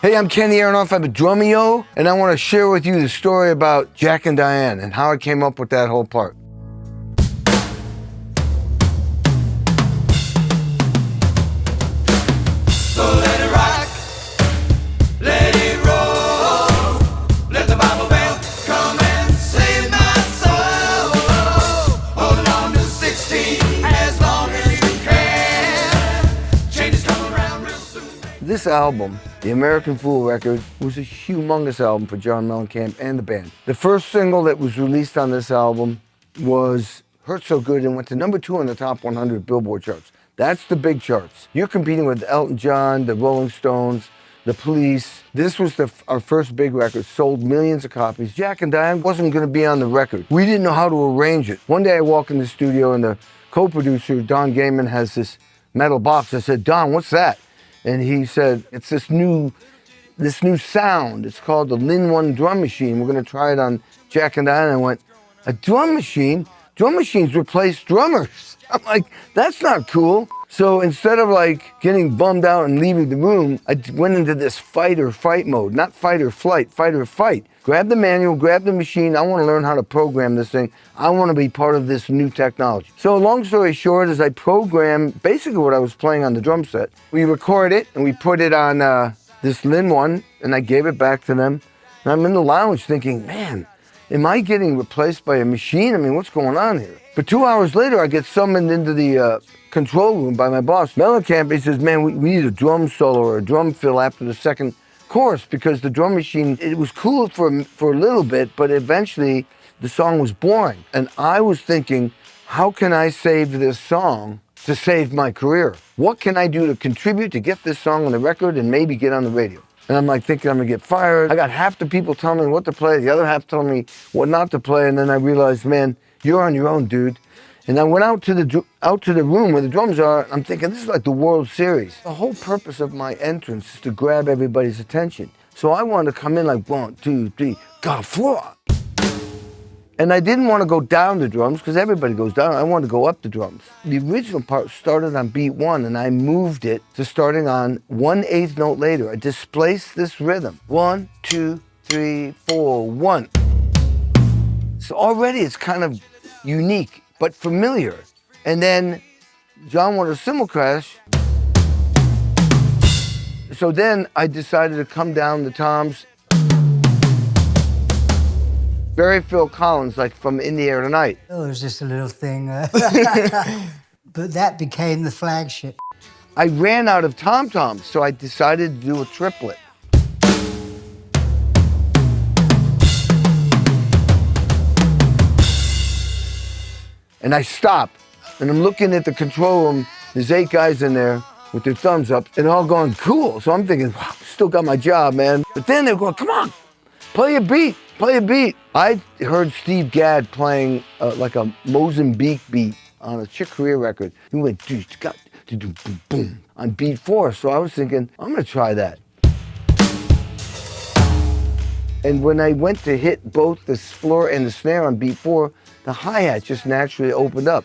Hey, I'm Kenny Aronoff. I'm a Drumeo, and I want to share with you the story about Jack and Diane and how I came up with that whole part. So let it rock, let it roll, let the Bible belt come and save my soul. Hold on to 16 as long as you can. Changes come around real soon. This album, the American Fool record, was a humongous album for John Mellencamp and the band. The first single that was released on this album was Hurt So Good and went to #2 on the top 100 Billboard charts. That's the big charts. You're competing with Elton John, the Rolling Stones, the Police. This was our first big record, sold millions of copies. Jack and Diane wasn't going to be on the record. We didn't know how to arrange it. One day I walk in the studio and the co-producer, Don Gaiman, has this metal box. I said, Don, what's that? And he said, it's this new sound. It's called the Lin 1 drum machine. We're going to try it on Jack and Diane. And I went, a drum machine? Drum machines replace drummers. I'm like, that's not cool. So instead of like getting bummed out and leaving the room, I went into this fight or fight mode. Not fight or flight, fight or fight. Grab the manual, grab the machine. I want to learn how to program this thing. I want to be part of this new technology. So long story short is I programmed basically what I was playing on the drum set. We record it and we put it on this Lin 1 and I gave it back to them. And I'm in the lounge thinking, man, am I getting replaced by a machine? I mean, what's going on here? But 2 hours later, I get summoned into the control room by my boss, Mellencamp. He says, man, we need a drum solo or a drum fill after the second chorus because the drum machine, it was cool for a little bit, but eventually the song was boring. And I was thinking, how can I save this song to save my career? What can I do to contribute to get this song on the record and maybe get on the radio? And I'm like thinking I'm gonna get fired. I got half the people telling me what to play, the other half telling me what not to play, and then I realized, man, you're on your own, dude. And I went out to the room where the drums are. I'm thinking, this is like the World Series. The whole purpose of my entrance is to grab everybody's attention. So I wanted to come in like 1, 2, 3, go floor. And I didn't want to go down the drums because everybody goes down. I wanted to go up the drums. The original part started on beat 1 and I moved it to starting on 1/8 note later. I displaced this rhythm. 1, 2, 3, 4, 1. So already it's kind of unique, but familiar. And then John wanted a cymbal crash. So then I decided to come down the toms. Very Phil Collins, like from In the Air Tonight. Oh, it was just a little thing. But that became the flagship. I ran out of tom-toms, so I decided to do a triplet. And I stop, and I'm looking at the control room. There's 8 guys in there with their thumbs up, and all going, cool. So I'm thinking, wow, still got my job, man. But then they're going, come on, play a beat, play a beat. I heard Steve Gadd playing like a Mozambique beat on a Chick Corea record. He went, boom, boom, on beat 4. So I was thinking, I'm gonna try that. And when I went to hit both the floor and the snare on beat 4, the hi-hat just naturally opened up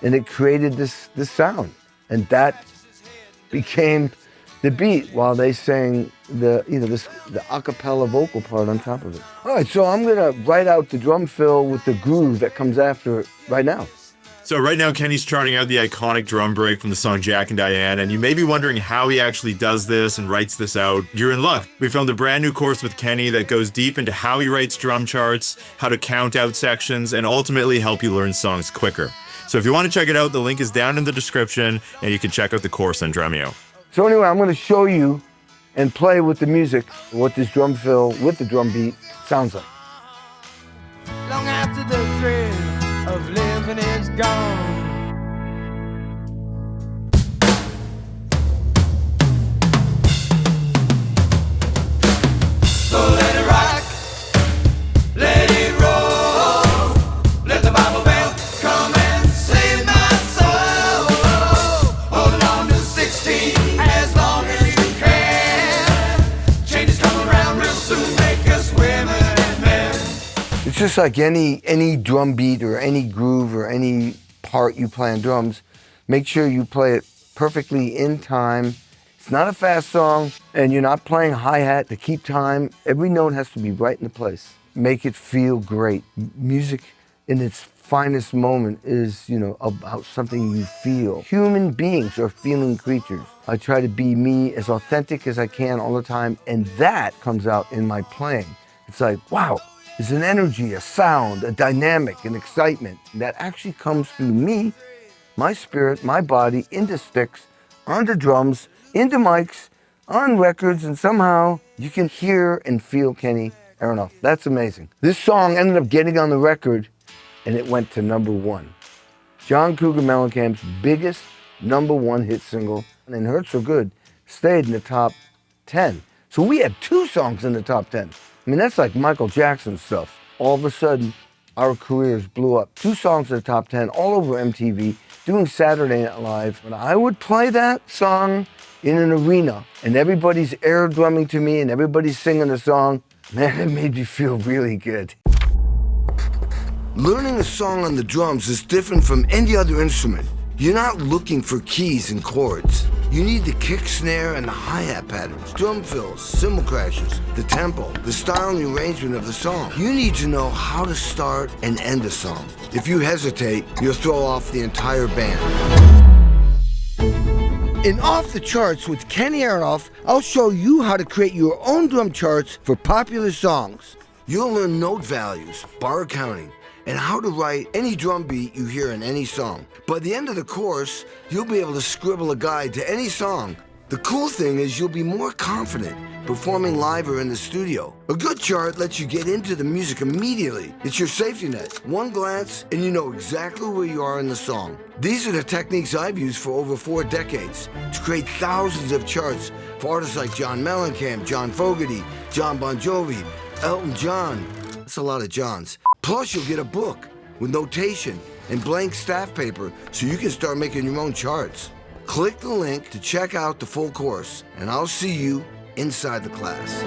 and it created this sound. And that became the beat while they sang the a cappella vocal part on top of it. All right, so I'm gonna write out the drum fill with the groove that comes after it right now. So right now, Kenny's charting out the iconic drum break from the song Jack and Diane, and you may be wondering how he actually does this and writes this out. You're in luck. We filmed a brand new course with Kenny that goes deep into how he writes drum charts, how to count out sections, and ultimately help you learn songs quicker. So if you want to check it out, the link is down in the description, and you can check out the course on Drumeo. So anyway, I'm gonna show you and play with the music, what this drum fill with the drum beat sounds like. Long after the thrill of living is gone. So let it rock, let it roll, let the Bible belt come and save my soul. Hold on to 16 as long as you can. Changes come around real soon, make us women and men. It's just like any drum beat or any groove or any part you play on drums, make sure you play it perfectly in time. It's not a fast song, and you're not playing hi-hat to keep time. Every note has to be right in the place. Make it feel great. Music in its finest moment is, about something you feel. Human beings are feeling creatures. I try to be me as authentic as I can all the time, and that comes out in my playing. It's like, wow, there's an energy, a sound, a dynamic, an excitement that actually comes through me, my spirit, my body, into sticks, onto drums, into mics, on records, and somehow you can hear and feel Kenny Aronoff. That's amazing. This song ended up getting on the record, and it went to #1. John Cougar Mellencamp's biggest #1 hit single, and Hurt So Good stayed in the top 10. So we had 2 songs in the top 10. I mean, that's like Michael Jackson stuff. All of a sudden, our careers blew up. 2 songs in the top 10, all over MTV, doing Saturday Night Live. When I would play that song in an arena, and everybody's air drumming to me, and everybody's singing the song, man, it made me feel really good. Learning a song on the drums is different from any other instrument. You're not looking for keys and chords. You need the kick, snare, and the hi-hat patterns, drum fills, cymbal crashes, the tempo, the style and the arrangement of the song. You need to know how to start and end a song. If you hesitate, you'll throw off the entire band. In Off the Charts with Kenny Aronoff, I'll show you how to create your own drum charts for popular songs. You'll learn note values, bar counting, and how to write any drum beat you hear in any song. By the end of the course, you'll be able to scribble a guide to any song. The cool thing is you'll be more confident performing live or in the studio. A good chart lets you get into the music immediately. It's your safety net. One glance and you know exactly where you are in the song. These are the techniques I've used for over 4 decades to create thousands of charts for artists like John Mellencamp, John Fogerty, John Bon Jovi, Elton John. That's a lot of Johns. Plus, you'll get a book with notation and blank staff paper so you can start making your own charts. Click the link to check out the full course, and I'll see you inside the class.